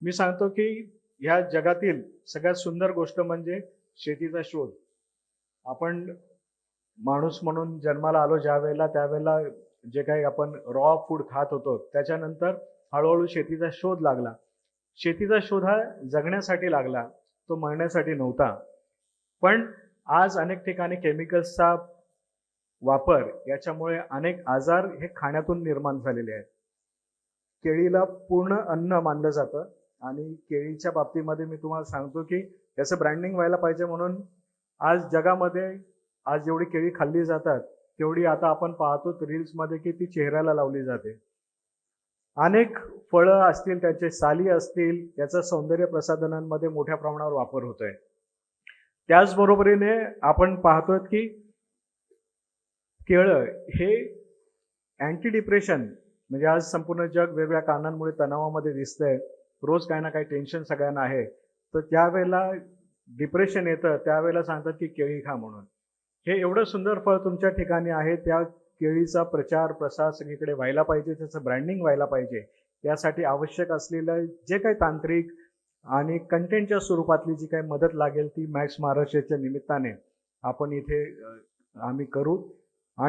मी सांगतो की ह्या जगातील सगळ्यात सुंदर गोष्ट म्हणजे शेतीचा शोध. आपण माणूस म्हणून जन्माला आलो ज्यावेळेला त्यावेळेला जे काही आपण रॉ फूड खात होतो त्याच्यानंतर हळूहळू शेतीचा शोध लागला. शेतीचा शोध हा जगण्यासाठी लागला, तो मरण्यासाठी नव्हता. पण आज अनेक ठिकाणी केमिकल्सचा वापर याच्यामुळे अनेक आजार हे खाण्यातून निर्माण झालेले आहेत. केळीला पूर्ण अन्न मानलं जातं आणि केळीच्या बाबतीमध्ये मी तुम्हाला सांगतो की याचं ब्रँडिंग व्हायला पाहिजे म्हणून आज जगामध्ये आज जेवढी केळी खाल्ली जातात तेवढी आता आपण पाहतो रील्समध्ये की ती चेहऱ्याला लावली जाते. अनेक फळं असतील, त्याचे साली असतील, याचा सौंदर्य प्रसाधनांमध्ये मोठ्या प्रमाणावर वापर होतोय. त्याचबरोबरीने आपण पाहतोय की केळं हे अँटी डिप्रेशन म्हणजे आज संपूर्ण जग वेगवेगळ्या कारणांमुळे तणावामध्ये दिसतंय. रोज काही ना काही टेन्शन सगळ्यांना आहे. तर त्यावेळेला डिप्रेशन येतं त्यावेळेला सांगतात की केळी खा म्हणून. हे एवढं सुंदर फळ तुमच्या ठिकाणी आहे, त्या केळीचा प्रचार प्रसार सगळीकडे व्हायला पाहिजे, त्याचं ब्रँडिंग व्हायला पाहिजे. यासाठी आवश्यक असलेलं जे काही तांत्रिक आणि कंटेंटच्या स्वरूपातली जी काही मदत लागेल ती मॅक्स महाराष्ट्राच्या निमित्ताने आपण इथे आम्ही करू.